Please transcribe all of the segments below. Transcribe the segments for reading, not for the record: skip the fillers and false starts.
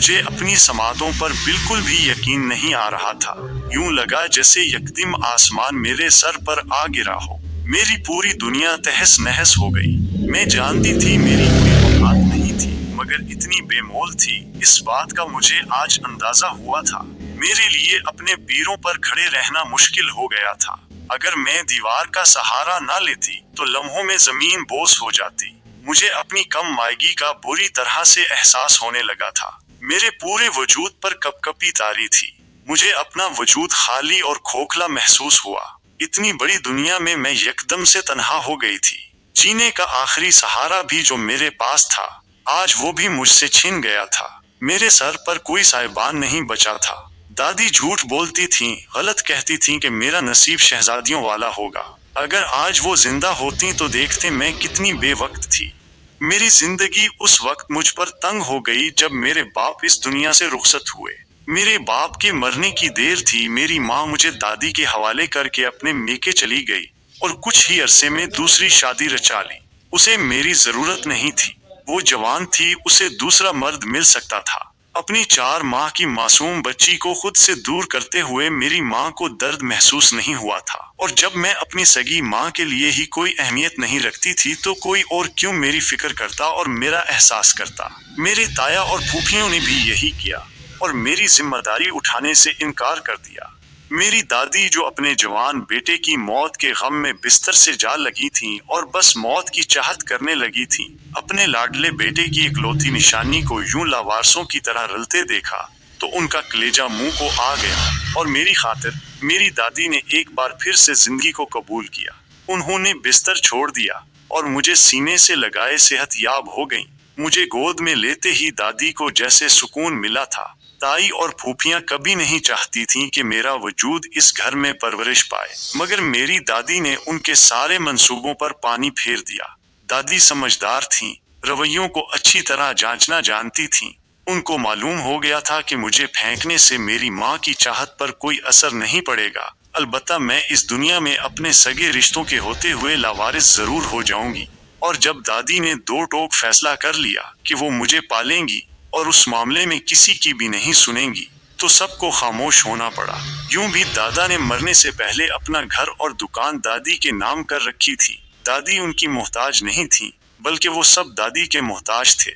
मुझे अपनी समातों पर बिल्कुल भी यकीन नहीं आ रहा था। यूं लगा जैसे यकदम आसमान मेरे सर पर आ गिरा हो। मेरी पूरी दुनिया तहस नहस हो गई। मैं जानती थी मेरी कोई औकात नहीं थी, मगर इतनी बेमोल थी, इस बात का मुझे आज अंदाजा हुआ था। मेरे लिए अपने पैरों पर खड़े रहना मुश्किल हो गया था। अगर मैं दीवार का सहारा न लेती तो लम्हों में जमीन बोझ हो जाती। मुझे अपनी कम मायगी का बुरी तरह से एहसास होने लगा था। मेरे पूरे वजूद पर कपकपी तारी थी। मुझे अपना वजूद खाली और खोखला महसूस हुआ। इतनी बड़ी दुनिया में मैं यकदम से तन्हा हो गई थी। जीने का आखिरी सहारा भी जो मेरे पास था, आज वो भी मुझसे छिन गया था। मेरे सर पर कोई साहिबान नहीं बचा था। दादी झूठ बोलती थीं, गलत कहती थीं कि मेरा नसीब शहजादियों वाला होगा। अगर आज वो जिंदा होती तो देखते मैं कितनी बेवक्त थी। मेरी जिंदगी उस वक्त मुझ पर तंग हो गई जब मेरे बाप इस दुनिया से रुखसत हुए। मेरे बाप के मरने की देर थी। मेरी माँ मुझे दादी के हवाले करके अपने मेके चली गई और कुछ ही अरसे में दूसरी शादी रचा ली। उसे मेरी जरूरत नहीं थी। वो जवान थी, उसे दूसरा मर्द मिल सकता था। अपनी 4 माह की मासूम बच्ची को खुद से दूर करते हुए मेरी माँ को दर्द महसूस नहीं हुआ था। और जब मैं अपनी सगी माँ के लिए ही कोई अहमियत नहीं रखती थी तो कोई और क्यों मेरी फिक्र करता और मेरा एहसास करता। मेरे ताया और फूफियों ने भी यही किया और मेरी जिम्मेदारी उठाने से इनकार कर दिया। मेरी दादी जो अपने जवान बेटे की मौत के गम में बिस्तर से जा लगी थीं और बस मौत की चाहत करने लगी थीं, अपने लाडले बेटे की इकलौती निशानी को यूं लावारसों की तरह रलते देखा तो उनका कलेजा मुंह को आ गया। और मेरी खातिर मेरी दादी ने एक बार फिर से जिंदगी को कबूल किया। उन्होंने बिस्तर छोड़ दिया और मुझे सीने से लगाए सेहत याब हो गई। मुझे गोद में लेते ही दादी को जैसे सुकून मिला था। ताई और फूफियां कभी नहीं चाहती थीं कि मेरा वजूद इस घर में परवरिश पाए, मगर मेरी दादी ने उनके सारे मंसूबों पर पानी फेर दिया। दादी समझदार थीं, रवैयों को अच्छी तरह जांचना जानती थीं। उनको मालूम हो गया था कि मुझे फेंकने से मेरी माँ की चाहत पर कोई असर नहीं पड़ेगा। अलबत्ता मैं इस दुनिया में अपने सगे रिश्तों के होते हुए लावारिस जरूर हो जाऊंगी। और जब दादी ने दो टोक फैसला कर लिया कि वो मुझे पालेंगी और उस मामले में किसी की भी नहीं सुनेंगी, तो सबको खामोश होना पड़ा। यूं भी दादा ने मरने से पहले अपना घर और दुकान दादी के नाम कर रखी थी। दादी उनकी मोहताज नहीं थी, बल्कि वो सब दादी के मोहताज थे।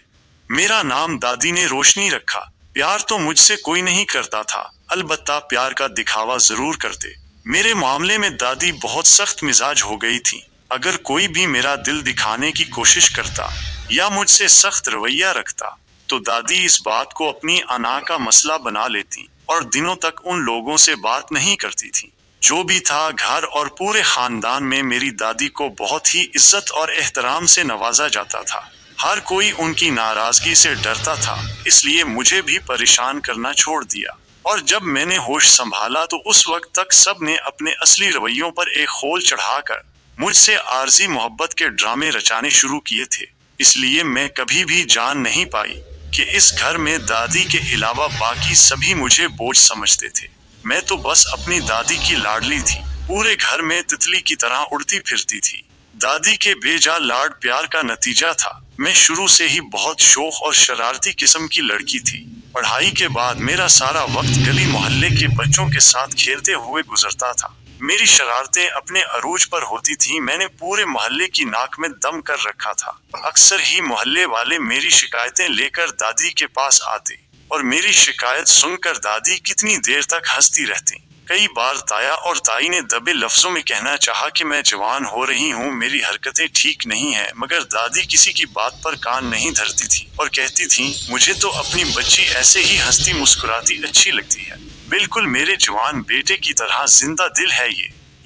मेरा नाम दादी ने रोशनी रखा। प्यार तो मुझसे कोई नहीं करता था, अलबत्ता प्यार का दिखावा जरूर करते। मेरे मामले में दादी बहुत सख्त मिजाज हो गई थी। अगर कोई भी मेरा दिल दिखाने की कोशिश करता या मुझसे सख्त रवैया रखता तो दादी इस बात को अपनी अना का मसला बना लेती और दिनों तक उन लोगों से बात नहीं करती थी। जो भी था, घर और पूरे खानदान में मेरी दादी को बहुत ही इज्जत और एहतराम से नवाजा जाता था। हर कोई उनकी नाराजगी से डरता था, इसलिए मुझे भी परेशान करना छोड़ दिया। और जब मैंने होश संभाला तो उस वक्त तक सब ने अपने असली रवैयों पर एक खोल चढ़ाकर मुझसे आरजी मोहब्बत के ड्रामे रचाने शुरू किए थे। इसलिए मैं कभी भी जान नहीं पाई कि इस घर में दादी के अलावा बाकी सभी मुझे बोझ समझते थे। मैं तो बस अपनी दादी की लाडली थी, पूरे घर में तितली की तरह उड़ती फिरती थी। दादी के बेजा लाड प्यार का नतीजा था। मैं शुरू से ही बहुत शौक और शरारती किस्म की लड़की थी। पढ़ाई के बाद मेरा सारा वक्त गली मोहल्ले के बच्चों के साथ खेलते हुए गुजरता था। मेरी शरारतें अपने अरूज पर होती थीं। मैंने पूरे मोहल्ले की नाक में दम कर रखा था। अक्सर ही मोहल्ले वाले मेरी शिकायतें लेकर दादी के पास आते और मेरी शिकायत सुनकर दादी कितनी देर तक हंसती रहती। कई बार ताया और ताई ने दबे लफ्जों में कहना चाहा कि मैं जवान हो रही हूँ, मेरी हरकतें ठीक नहीं है, मगर दादी किसी की बात पर कान नहीं धरती थी और कहती थी, मुझे तो अपनी बच्ची ऐसे ही हंसती मुस्कुराती अच्छी लगती है, बिल्कुल मेरे जवान बेटे की तरह जिंदा दिल है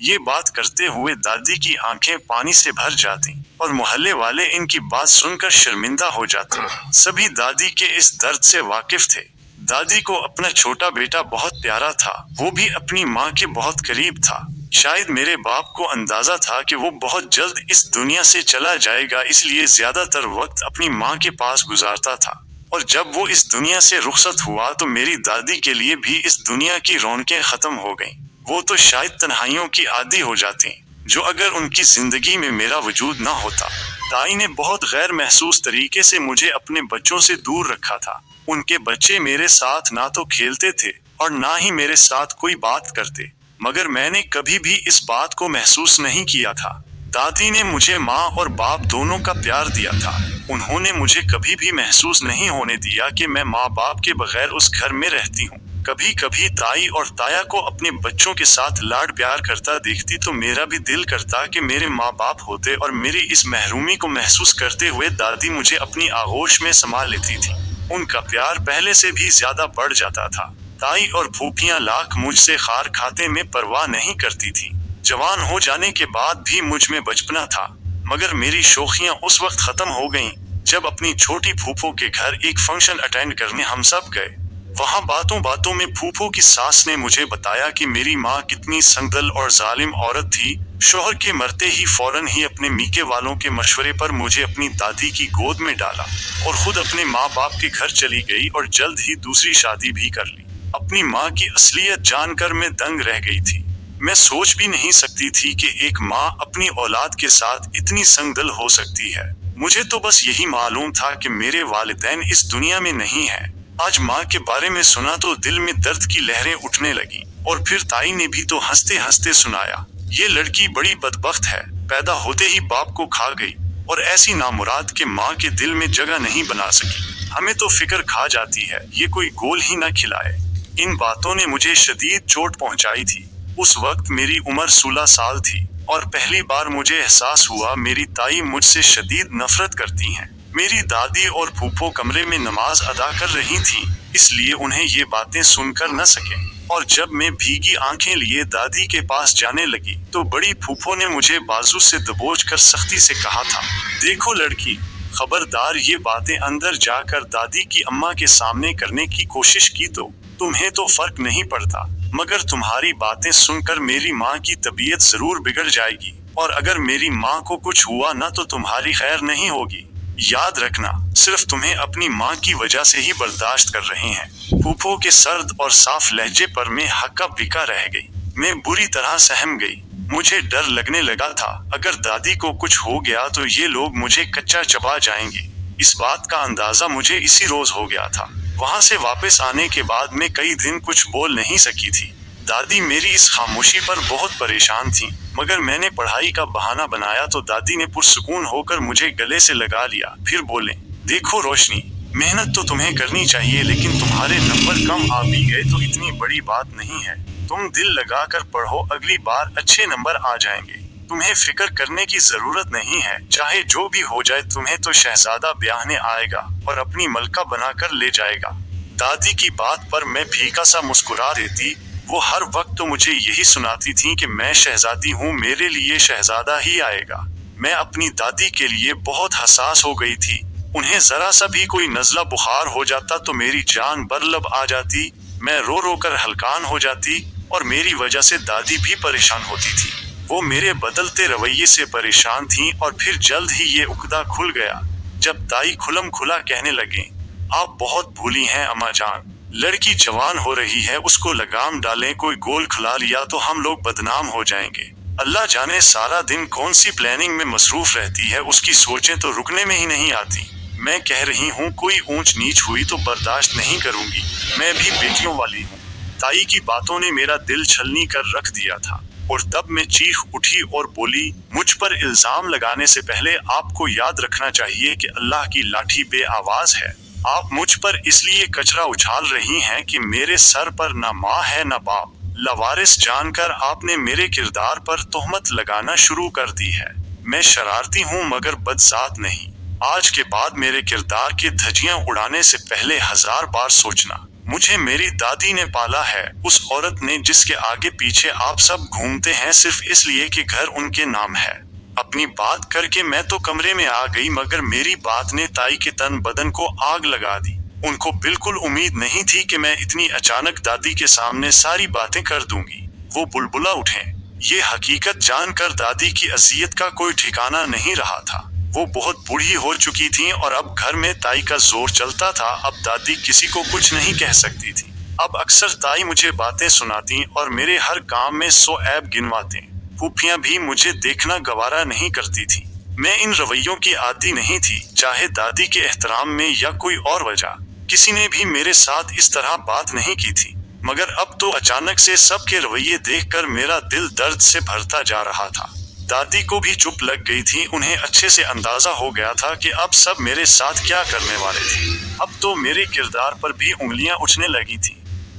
ये बात करते हुए दादी की आंखें पानी से भर जाती और मोहल्ले वाले इनकी बात सुनकर शर्मिंदा हो जाते। सभी दादी के इस दर्द से वाकिफ थे। दादी को अपना छोटा बेटा बहुत प्यारा था, वो भी अपनी माँ के बहुत करीब था। शायद मेरे बाप को अंदाजा था कि वो बहुत जल्द इस दुनिया से चला जाएगा, इसलिए ज्यादातर वक्त अपनी माँ के पास गुजारता था। और जब वो इस दुनिया से रुखसत हुआ तो मेरी दादी के लिए भी इस दुनिया की रौनकें खत्म हो गईं। वो तो शायद तन्हाइयों की आदी हो जाती। जो अगर उनकी जिंदगी में मेरा वजूद ना होता। ताई ने बहुत गैर महसूस तरीके से मुझे अपने बच्चों से दूर रखा था। उनके बच्चे मेरे साथ ना तो खेलते थे और ना ही मेरे साथ कोई बात करते, मगर मैंने कभी भी इस बात को महसूस नहीं किया था। दादी ने मुझे माँ और बाप दोनों का प्यार दिया था। उन्होंने मुझे कभी भी महसूस नहीं होने दिया कि मैं माँ बाप के बगैर उस घर में रहती हूँ। कभी कभी ताई और ताया को अपने बच्चों के साथ लाड प्यार करता देखती तो मेरा भी दिल करता कि मेरे माँ बाप होते, और मेरी इस महरूमी को महसूस करते हुए दादी मुझे अपनी आगोश में संभाल लेती थी। उनका प्यार पहले से भी ज्यादा बढ़ जाता था। ताई और फूफियां लाख मुझसे खार खाते में परवाह नहीं करती थी। जवान हो जाने के बाद भी मुझ में बचपना था, मगर मेरी शौकियां उस वक्त खत्म हो गईं जब अपनी छोटी फूफो के घर एक फंक्शन अटेंड करने हम सब गए। वहां बातों बातों में फूफो की सास ने मुझे बताया कि मेरी माँ कितनी संगदल और जालिम औरत थी। शौहर के मरते ही फौरन ही अपने मीके वालों के मशवरे पर मुझे अपनी दादी की गोद में डाला और खुद अपने माँ बाप के घर चली गई और जल्द ही दूसरी शादी भी कर ली। अपनी माँ की असलियत जानकर मैं दंग रह गई थी। मैं सोच भी नहीं सकती थी कि एक माँ अपनी औलाद के साथ इतनी संगदल हो सकती है। मुझे तो बस यही मालूम था कि मेरे वालिदैन इस दुनिया में नहीं है। आज माँ के बारे में सुना तो दिल में दर्द की लहरें उठने लगी। और फिर ताई ने भी तो हंसते हंसते सुनाया, ये लड़की बड़ी बदबख्त है, पैदा होते ही बाप को खा गई और ऐसी नामुराद के माँ के दिल में जगह नहीं बना सकी। हमें तो फिक्र खा जाती है, ये कोई गोल ही न खिलाए। इन बातों ने मुझे शदीद चोट पहुंचाई थी। उस वक्त मेरी उम्र 16 साल थी और पहली बार मुझे एहसास हुआ मेरी ताई मुझसे शदीद नफरत करती हैं। मेरी दादी और फूफो कमरे में नमाज अदा कर रही थीं, इसलिए उन्हें ये बातें सुनकर न सके। और जब मैं भीगी आंखें लिए दादी के पास जाने लगी तो बड़ी फूफो ने मुझे बाजू से दबोच कर सख्ती से कहा था, देखो लड़की, खबरदार ये बातें अंदर जाकर दादी की अम्मा के सामने करने की कोशिश की तो तुम्हें तो फर्क नहीं पड़ता, मगर तुम्हारी बातें सुनकर मेरी माँ की तबीयत जरूर बिगड़ जाएगी और अगर मेरी माँ को कुछ हुआ ना तो तुम्हारी खैर नहीं होगी। याद रखना, सिर्फ तुम्हें अपनी माँ की वजह से ही बर्दाश्त कर रहे हैं। फूफो के सर्द और साफ लहजे पर मैं हक्का बिका रह गई। मैं बुरी तरह सहम गई। मुझे डर लगने लगा था, अगर दादी को कुछ हो गया तो ये लोग मुझे कच्चा चबा जाएंगे। इस बात का अंदाजा मुझे इसी रोज हो गया था। वहां से वापस आने के बाद मैं कई दिन कुछ बोल नहीं सकी थी। दादी मेरी इस खामोशी पर बहुत परेशान थी, मगर मैंने पढ़ाई का बहाना बनाया तो दादी ने पुरसुकून होकर मुझे गले से लगा लिया। फिर बोले, देखो रोशनी, मेहनत तो तुम्हें करनी चाहिए, लेकिन तुम्हारे नंबर कम आ भी गए तो इतनी बड़ी बात नहीं है। तुम दिल लगाकर पढ़ो, अगली बार अच्छे नंबर आ जाएंगे। तुम्हें फिक्र करने की जरूरत नहीं है, चाहे जो भी हो जाए तुम्हें तो शहजादा ब्याहने आएगा और अपनी मलका बनाकर ले जाएगा। दादी की बात पर मैं फीका सा मुस्कुरा देती। वो हर वक्त तो मुझे यही सुनाती थी कि मैं शहजादी हूँ, मेरे लिए शहजादा ही आएगा। मैं अपनी दादी के लिए बहुत हसास हो गई थी। उन्हें जरा सा भी कोई नज़ला बुखार हो जाता तो मेरी जान बरलब आ जाती। मैं रो रो कर हलकान हो जाती और मेरी वजह से दादी भी परेशान होती थी। वो मेरे बदलते रवैये से परेशान थी और फिर जल्द ही ये उकदा खुल गया जब ताई खुलम खुला कहने लगे, आप बहुत भूली हैं अम्मा जान, लड़की जवान हो रही है, उसको लगाम डालें, कोई गोल खिला लिया तो हम लोग बदनाम हो जाएंगे। अल्लाह जाने सारा दिन कौन सी प्लानिंग में मसरूफ रहती है, उसकी सोचें तो रुकने में ही नहीं आती। मैं कह रही हूँ कोई ऊंच नीच हुई तो बर्दाश्त नहीं करूंगी, मैं भी बेटियों वाली हूँ। ताई की बातों ने मेरा दिल छलनी कर रख दिया था और तब मैं चीख उठी और बोली, मुझ पर इल्जाम लगाने से पहले आपको याद रखना चाहिए कि अल्लाह की लाठी बेआवाज है। आप मुझ पर इसलिए कचरा उछाल रही हैं कि मेरे सर पर न माँ है न बाप। लवारिस जानकर आपने मेरे किरदार पर तोहमत लगाना शुरू कर दी है। मैं शरारती हूँ मगर बदजात नहीं। आज के बाद मेरे किरदार की धज्जियां उड़ाने से पहले 1000 बार सोचना। मुझे मेरी दादी ने पाला है, उस औरत ने जिसके आगे पीछे आप सब घूमते हैं सिर्फ इसलिए कि घर उनके नाम है। अपनी बात करके मैं तो कमरे में आ गई, मगर मेरी बात ने ताई के तन बदन को आग लगा दी। उनको बिल्कुल उम्मीद नहीं थी कि मैं इतनी अचानक दादी के सामने सारी बातें कर दूंगी। वो बुलबुला उठे। ये हकीकत जानकर दादी की अजियत का कोई ठिकाना नहीं रहा था। वो बहुत बूढ़ी हो चुकी थी और अब घर में ताई का जोर चलता था। अब दादी किसी को कुछ नहीं कह सकती थी। अब अक्सर ताई मुझे बातें सुनाती और मेरे हर काम में 100 ऐब गिनवाते। फूफियां भी मुझे देखना गवारा नहीं करती थी। मैं इन रवैयों की आदी नहीं थी, चाहे दादी के एहतराम में या कोई और वजह। किसी ने भी मेरे साथ इस तरह बात नहीं की थी, मगर अब तो अचानक से सबके रवैये देखकर मेरा दिल दर्द से भरता जा रहा था। दादी को भी चुप लग गई थी। उन्हें अच्छे से अंदाजा हो गया था कि अब सब मेरे साथ क्या करने वाले थे। अब तो मेरे किरदार पर भी उंगलियां उठने लगी थी।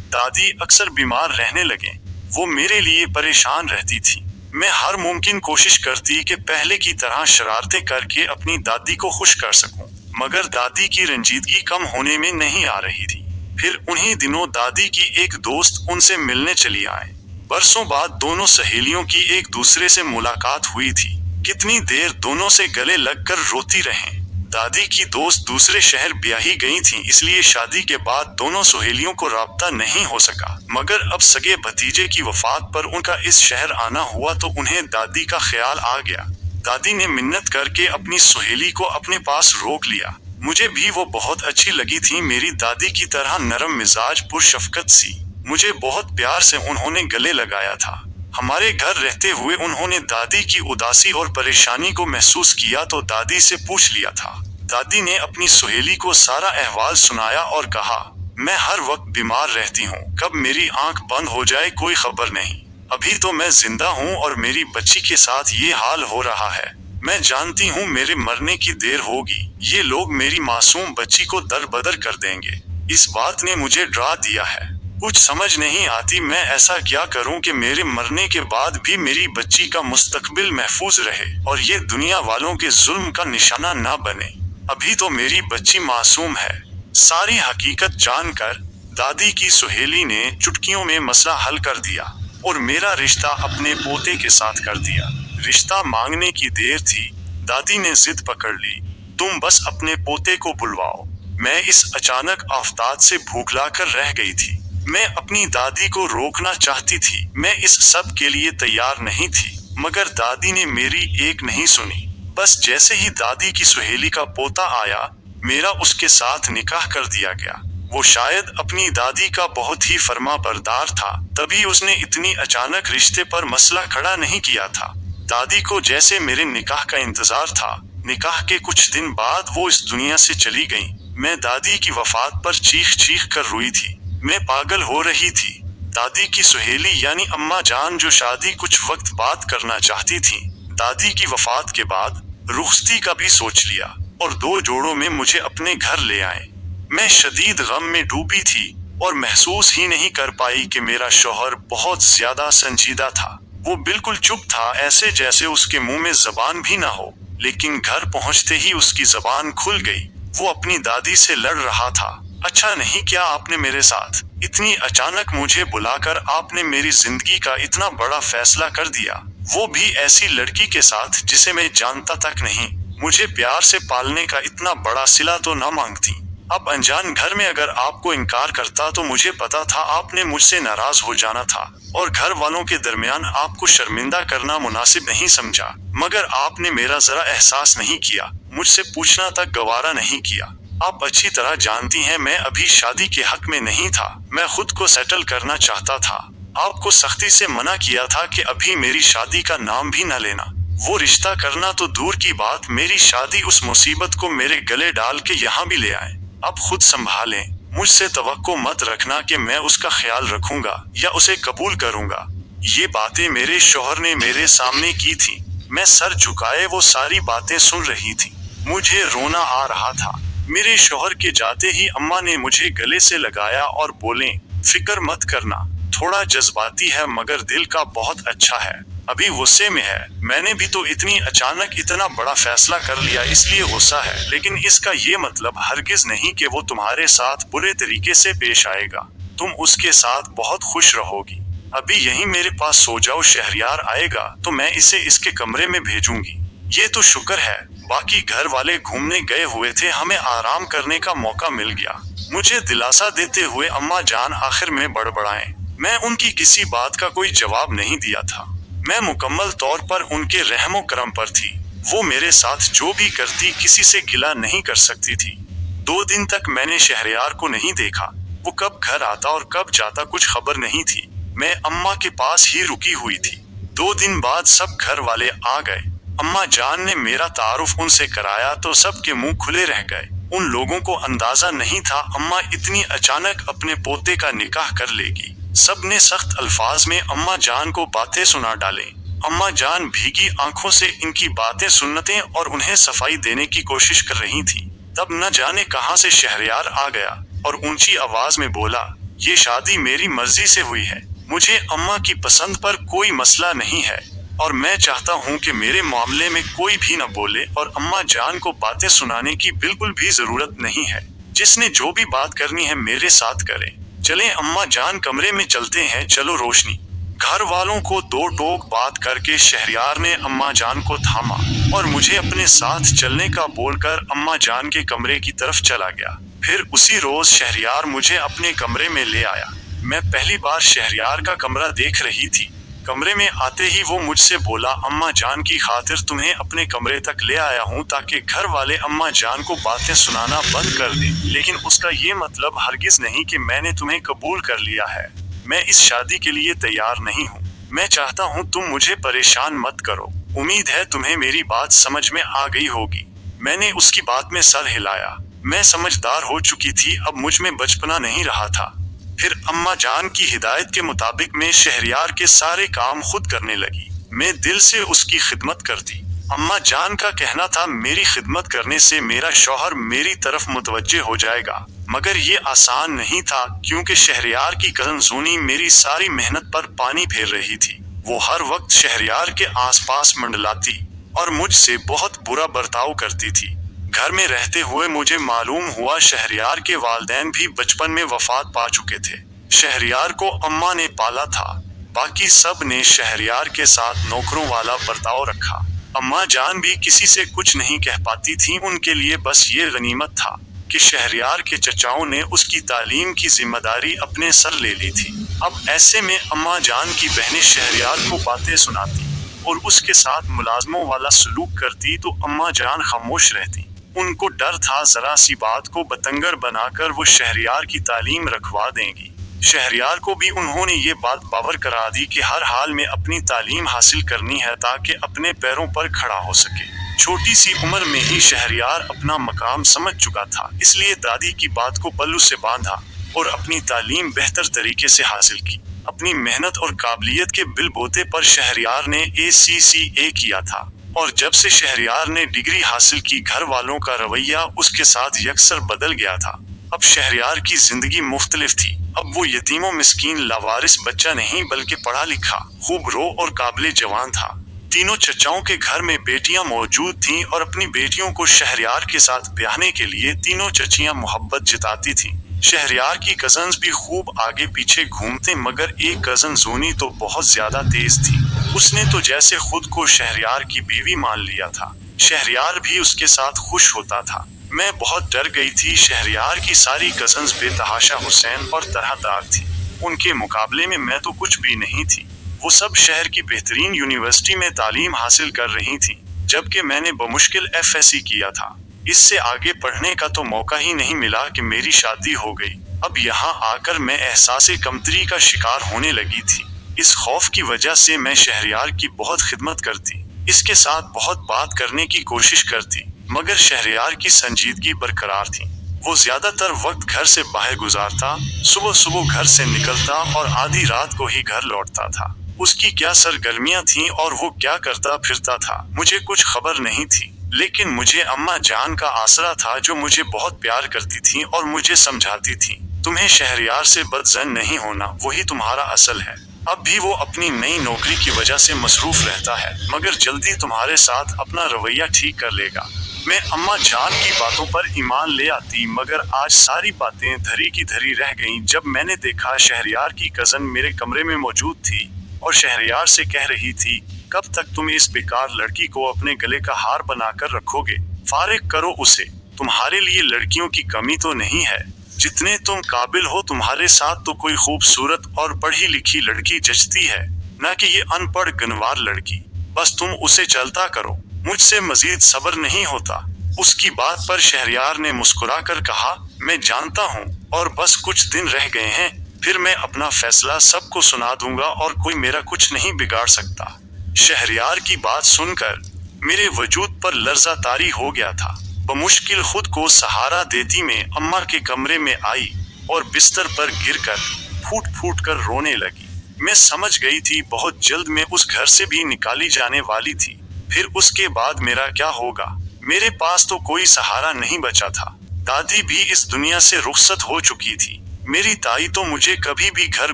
दादी अक्सर बीमार रहने लगे। वो मेरे लिए परेशान रहती थी। मैं हर मुमकिन कोशिश करती कि पहले की तरह शरारतें करके अपनी दादी को खुश कर सकूं, मगर दादी की रंजीदगी कम होने में नहीं आ रही थी। फिर उन्हीं दिनों दादी की एक दोस्त उनसे मिलने चली आए। बरसों बाद दोनों सहेलियों की एक दूसरे से मुलाकात हुई थी। कितनी देर दोनों से गले लगकर रोती रहें। दादी की दोस्त दूसरे शहर ब्याही गई थी, इसलिए शादी के बाद दोनों सहेलियों को राब्ता नहीं हो सका। मगर अब सगे भतीजे की वफात पर उनका इस शहर आना हुआ तो उन्हें दादी का ख्याल आ गया। दादी ने मिन्नत करके अपनी सहेली को अपने पास रोक लिया। मुझे भी वो बहुत अच्छी लगी थी। मेरी दादी की तरह नरम मिजाज, पुरशफकत सी। मुझे बहुत प्यार से उन्होंने गले लगाया था। हमारे घर रहते हुए उन्होंने दादी की उदासी और परेशानी को महसूस किया तो दादी से पूछ लिया था। दादी ने अपनी सहेली को सारा अहवाल सुनाया और कहा, मैं हर वक्त बीमार रहती हूँ, कब मेरी आंख बंद हो जाए कोई खबर नहीं। अभी तो मैं जिंदा हूँ और मेरी बच्ची के साथ ये हाल हो रहा है। मैं जानती हूँ मेरे मरने की देर होगी। ये लोग मेरी मासूम बच्ची को दरबदर कर देंगे। इस बात ने मुझे डरा दिया है। कुछ समझ नहीं आती मैं ऐसा क्या करूं कि मेरे मरने के बाद भी मेरी बच्ची का मुस्तकबिल महफूज रहे और ये दुनिया वालों के जुल्म का निशाना ना बने। अभी तो मेरी बच्ची मासूम है। सारी हकीकत जानकर दादी की सहेली ने चुटकियों में मसला हल कर दिया और मेरा रिश्ता अपने पोते के साथ कर दिया। रिश्ता मांगने की देर थी। दादी ने जिद पकड़ ली, तुम बस अपने पोते को बुलवाओ। मैं इस अचानक आफताब से भूखला कर रह गई थी। मैं अपनी दादी को रोकना चाहती थी। मैं इस सब के लिए तैयार नहीं थी, मगर दादी ने मेरी एक नहीं सुनी। बस जैसे ही दादी की सहेली का पोता आया, मेरा उसके साथ निकाह कर दिया गया। वो शायद अपनी दादी का बहुत ही फर्माबरदार था, तभी उसने इतनी अचानक रिश्ते पर मसला खड़ा नहीं किया था। दादी को जैसे मेरे निकाह का इंतजार था। निकाह के कुछ दिन बाद वो इस दुनिया से चली गई। मैं दादी की वफात पर चीख चीख कर रोई थी। मैं पागल हो रही थी। दादी की सहेली यानी अम्मा जान जो शादी कुछ वक्त बाद करना चाहती थी, दादी की वफात के बाद रुखसती का भी सोच लिया और 2 जोड़ों में मुझे अपने घर ले आए। मैं शदीद गम में डूबी थी और महसूस ही नहीं कर पाई कि मेरा शौहर बहुत ज्यादा संजीदा था। वो बिल्कुल चुप था, ऐसे जैसे उसके मुंह में जबान भी ना हो। लेकिन घर पहुंचते ही उसकी जबान खुल गई। वो अपनी दादी से लड़ रहा था। अच्छा नहीं क्या आपने मेरे साथ इतनी अचानक मुझे बुलाकर आपने मेरी जिंदगी का इतना बड़ा फैसला कर दिया, वो भी ऐसी लड़की के साथ जिसे मैं जानता तक नहीं। मुझे प्यार से पालने का इतना बड़ा सिला तो ना मांगती। अब अनजान घर में अगर आपको इनकार करता तो मुझे पता था आपने मुझसे नाराज हो जाना था और घर वालों के दरमियान आपको शर्मिंदा करना मुनासिब नहीं समझा। मगर आपने मेरा जरा एहसास नहीं किया, मुझसे पूछना तक गवारा नहीं किया। आप अच्छी तरह जानती हैं मैं अभी शादी के हक में नहीं था। मैं खुद को सेटल करना चाहता था। आपको सख्ती से मना किया था कि अभी मेरी शादी का नाम भी न लेना। वो रिश्ता करना तो दूर की बात, मेरी शादी उस मुसीबत को मेरे गले डाल के यहाँ भी ले आए। अब खुद संभालें। मुझसे तवक्को मत रखना कि मैं उसका ख्याल रखूंगा या उसे कबूल करूंगा। ये बातें मेरे शौहर ने मेरे सामने की थी। मैं सर झुकाए वो सारी बातें सुन रही थी। मुझे रोना आ रहा था। मेरे शौहर के जाते ही अम्मा ने मुझे गले से लगाया और बोले, फिक्र मत करना, थोड़ा जज्बाती है मगर दिल का बहुत अच्छा है, अभी गुस्से में है। मैंने भी तो इतनी अचानक इतना बड़ा फैसला कर लिया इसलिए गुस्सा है, लेकिन इसका ये मतलब हरगिज नहीं कि वो तुम्हारे साथ बुरे तरीके से पेश आएगा। तुम उसके साथ बहुत खुश रहोगी। अभी यहीं मेरे पास सो जाओ, शहरियार आएगा तो मैं इसे इसके कमरे में भेजूंगी। ये तो शुक्र है, बाकी घर वाले घूमने गए हुए थे, हमें आराम करने का मौका मिल गया। मुझे दिलासा देते हुए अम्मा जान आखिर में बड़बड़ाएं। मैं उनकी किसी बात का कोई जवाब नहीं दिया था। मैं मुकम्मल तौर पर उनके रहमो करम पर थी। वो मेरे साथ जो भी करती किसी से गिला नहीं कर सकती थी। 2 दिन तक मैंने शहरियार को नहीं देखा। वो कब घर आता और कब जाता कुछ खबर नहीं थी। मैं अम्मा के पास ही रुकी हुई थी। 2 दिन बाद सब घर वाले आ गए। अम्मा जान ने मेरा तारुफ उनसे कराया तो सबके मुंह खुले रह गए। उन लोगों को अंदाजा नहीं था अम्मा इतनी अचानक अपने पोते का निकाह कर लेगी। सब ने सख्त अल्फाज में अम्मा जान को बातें सुना डाले। अम्मा जान भीगी आंखों से इनकी बातें सुनते और उन्हें सफाई देने की कोशिश कर रही थी। तब न जाने कहां से शहरयार आ गया और ऊंची आवाज में बोला, ये शादी मेरी मर्जी से हुई है। मुझे अम्मा की पसंद पर कोई मसला नहीं है और मैं चाहता हूँ कि मेरे मामले में कोई भी न बोले और अम्मा जान को बातें सुनाने की बिल्कुल भी जरूरत नहीं है। जिसने जो भी बात करनी है मेरे साथ करे। चलें अम्मा जान, कमरे में चलते हैं, चलो रोशनी। घर वालों को 2 टोक बात करके शहरयार ने अम्मा जान को थामा और मुझे अपने साथ चलने का बोलकर अम्मा जान के कमरे की तरफ चला गया। फिर उसी रोज शहरयार मुझे अपने कमरे में ले आया। मैं पहली बार शहरयार का कमरा देख रही थी। कमरे में आते ही वो मुझसे बोला, अम्मा जान की खातिर तुम्हें अपने कमरे तक ले आया हूँ ताकि घर वाले अम्मा जान को बातें सुनाना बंद कर दें। लेकिन उसका ये मतलब हरगिज नहीं कि मैंने तुम्हें कबूल कर लिया है। मैं इस शादी के लिए तैयार नहीं हूँ। मैं चाहता हूँ तुम मुझे परेशान मत करो। उम्मीद है तुम्हें मेरी बात समझ में आ गई होगी। मैंने उसकी बात में सर हिलाया। मैं समझदार हो चुकी थी, अब मुझ में बचपना नहीं रहा था। फिर अम्मा जान की हिदायत के मुताबिक मैं शहरयार के सारे काम खुद करने लगी। मैं दिल से उसकी खिदमत करती। अम्मा जान का कहना था मेरी खिदमत करने से मेरा शौहर मेरी तरफ मुतवज्जे हो जाएगा, मगर ये आसान नहीं था क्योंकि शहरयार की कज़न ज़ूनी मेरी सारी मेहनत पर पानी फेर रही थी। वो हर वक्त शहरयार के आसपास मंडलाती और मुझसे बहुत बुरा बर्ताव करती थी। घर में रहते हुए मुझे मालूम हुआ शहरयार के वालिदैन भी बचपन में वफात पा चुके थे। शहरयार को अम्मा ने पाला था, बाकी सब ने शहरयार के साथ नौकरों वाला बर्ताव रखा। अम्मा जान भी किसी से कुछ नहीं कह पाती थी। उनके लिए बस ये गनीमत था कि शहरयार के चचाओं ने उसकी तालीम की जिम्मेदारी अपने सर ले ली थी। अब ऐसे में अम्मा जान की बहनें शहरयार को बातें सुनाती और उसके साथ मुलाजमों वाला सलूक करती तो अम्मा जान खामोश रहती। उनको डर था जरा सी बात को बतंगर बनाकर वो शहरयार की तालीम रखवा देंगी। शहरयार को भी उन्होंने ये बात बावर करा दी कि हर हाल में अपनी तालीम हासिल करनी है ताकि अपने पैरों पर खड़ा हो सके। छोटी सी उम्र में ही शहरयार अपना मकाम समझ चुका था, इसलिए दादी की बात को पल्लू से बांधा और अपनी तालीम बेहतर तरीके से हासिल की। अपनी मेहनत और काबिलियत के बिलबोते पर शहरयार ने ACCA किया था और जब से शहरयार ने डिग्री हासिल की घर वालों का रवैया उसके साथ यकसर बदल गया था। अब शहरयार की जिंदगी मुख्तलिफ थी। अब वो यतीमों मिस्कीन लावारिस बच्चा नहीं बल्कि पढ़ा लिखा, खूब रो और काबिल जवान था। तीनों चचाओं के घर में बेटियां मौजूद थीं और अपनी बेटियों को शहरयार के साथ ब्याहने के लिए तीनों चचियां मोहब्बत जताती थीं। शहरयार की कजन्स भी खूब आगे पीछे घूमते, मगर एक कजन ज़ूनी तो बहुत ज्यादा तेज थी। उसने तो जैसे खुद को शहरयार की बीवी मान लिया था। शहरयार भी उसके साथ खुश होता था। मैं बहुत डर गई थी। शहरयार की सारी कजन्स बेतहाशा हुसैन और तरहदार थी। उनके मुकाबले में मैं तो कुछ भी नहीं थी। वो सब शहर की बेहतरीन यूनिवर्सिटी में तालीम हासिल कर रही थी, जबकि मैंने बमुश्किल FSC किया था। इससे आगे पढ़ने का तो मौका ही नहीं मिला कि मेरी शादी हो गई। अब यहाँ आकर मैं एहसास कमतरी का शिकार होने लगी थी। इस खौफ की वजह से मैं शहरयार की बहुत खिदमत करती, इसके साथ बहुत बात करने की कोशिश करती, मगर शहरयार की संजीदगी बरकरार थी। वो ज्यादातर वक्त घर से बाहर गुजारता, सुबह सुबह घर से निकलता और आधी रात को ही घर लौटता था। उसकी क्या सरगर्मियां थीं और वो क्या करता फिरता था, मुझे कुछ खबर नहीं थी। लेकिन मुझे अम्मा जान का आसरा था जो मुझे बहुत प्यार करती थी और मुझे समझाती थी, तुम्हें शहरयार से बदज़न नहीं होना, वही तुम्हारा असल है। अब भी वो अपनी नई नौकरी की वजह से मसरूफ रहता है, मगर जल्दी तुम्हारे साथ अपना रवैया ठीक कर लेगा। मैं अम्मा जान की बातों पर ईमान ले आती, मगर आज सारी बातें धरी की धरी रह गईं जब मैंने देखा शहरयार की कज़न मेरे कमरे में मौजूद थी और शहरयार से कह रही थी, कब तक तुम इस बेकार लड़की को अपने गले का हार बनाकर रखोगे? फारिग करो उसे। तुम्हारे लिए लड़कियों की कमी तो नहीं है। जितने तुम काबिल हो, तुम्हारे साथ तो कोई खूबसूरत और पढ़ी लिखी लड़की जचती है, न कि ये अनपढ़ गनवार लड़की। बस तुम उसे चलता करो, मुझसे मजीद सब्र नहीं होता। उसकी बात पर शहरयार ने मुस्कुराकर कहा, मैं जानता हूँ और बस कुछ दिन रह गए हैं, फिर मैं अपना फैसला सबको सुना दूंगा और कोई मेरा कुछ नहीं बिगाड़ सकता। शहरयार की बात सुनकर मेरे वजूद पर लर्जा तारी हो गया था। बमुश्किल खुद को सहारा देती मैं अम्मा के कमरे में आई और बिस्तर पर गिरकर फूट फूट कर रोने लगी। मैं समझ गई थी बहुत जल्द मैं उस घर से भी निकाली जाने वाली थी। फिर उसके बाद मेरा क्या होगा? मेरे पास तो कोई सहारा नहीं बचा था। दादी भी इस दुनिया से रुखसत हो चुकी थी। मेरी ताई तो मुझे कभी भी घर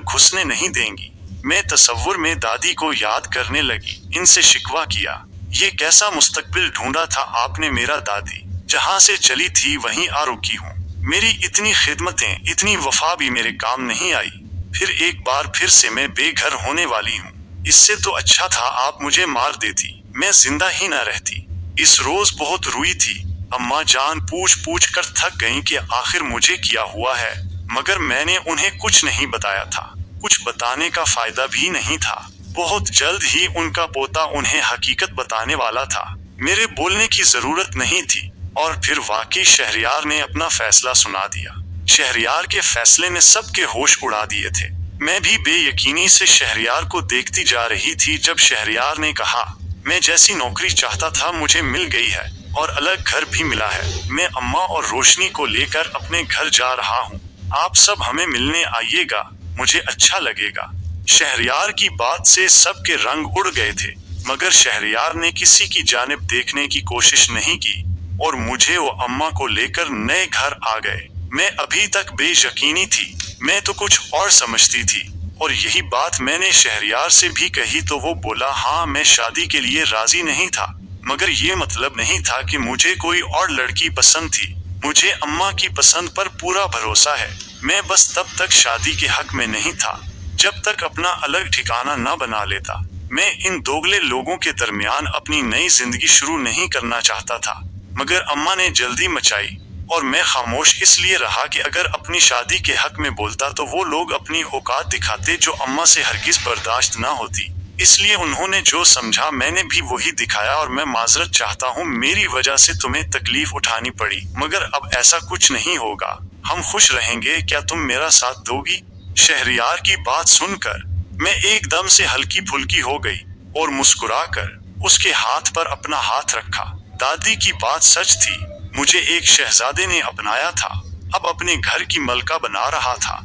घुसने नहीं देंगी। मैं तसव्वुर में दादी को याद करने लगी, इनसे शिकवा किया। ये कैसा मुस्तकबिल ढूंढा था आपने मेरा दादी, जहाँ से चली थी वहीं आ रुकी हूँ। मेरी इतनी खिदमतें, इतनी वफा भी मेरे काम नहीं आई। फिर एक बार फिर से मैं बेघर होने वाली हूँ। इससे तो अच्छा था आप मुझे मार देती, मैं जिंदा ही न रहती। इस रोज बहुत रोई थी। अम्मा जान पूछ पूछ कर थक गईं कि आखिर मुझे क्या हुआ है, मगर मैंने उन्हें कुछ नहीं बताया था। कुछ बताने का फायदा भी नहीं था। बहुत जल्द ही उनका पोता उन्हें हकीकत बताने वाला था। मेरे बोलने की जरूरत नहीं थी। और फिर वाकई शहरयार ने अपना फैसला सुना दिया। शहरयार के फैसले ने सबके होश उड़ा दिए थे। मैं भी बेयकीनी से शहरयार को देखती जा रही थी जब शहरयार ने कहा, मैं जैसी नौकरी चाहता था मुझे मिल गई है और अलग घर भी मिला है। मैं अम्मा और रोशनी को लेकर अपने घर जा रहा हूँ। आप सब हमें मिलने आइएगा, मुझे अच्छा लगेगा। शहरयार की बात से सबके रंग उड़ गए थे, मगर शहरयार ने किसी की जानिब देखने की कोशिश नहीं की और मुझे वो अम्मा को लेकर नए घर आ गए। मैं अभी तक बेयकीनी थी। मैं तो कुछ और समझती थी और यही बात मैंने शहरयार से भी कही तो वो बोला, हाँ मैं शादी के लिए राजी नहीं था, मगर ये मतलब नहीं था कि मुझे कोई और लड़की पसंद थी। मुझे अम्मा की पसंद पर पूरा भरोसा है। मैं बस तब तक शादी के हक में नहीं था जब तक अपना अलग ठिकाना न बना लेता। मैं इन दोगले लोगों के दरमियान अपनी नई जिंदगी शुरू नहीं करना चाहता था, मगर अम्मा ने जल्दी मचाई और मैं खामोश इसलिए रहा कि अगर अपनी शादी के हक में बोलता तो वो लोग अपनी औकात दिखाते जो अम्मा से हरगिज बर्दाश्त ना होती। इसलिए उन्होंने जो समझा मैंने भी वही दिखाया और मैं माजरत चाहता हूँ, मेरी वजह से तुम्हें तकलीफ उठानी पड़ी, मगर अब ऐसा कुछ नहीं होगा। हम खुश रहेंगे, क्या तुम मेरा साथ दोगी? शहरयार की बात सुनकर मैं एकदम से हल्की फुल्की हो गई और मुस्कुराकर उसके हाथ पर अपना हाथ रखा। दादी की बात सच थी। मुझे एक शहजादे ने अपनाया था, अब अपने घर की मलका बना रहा था।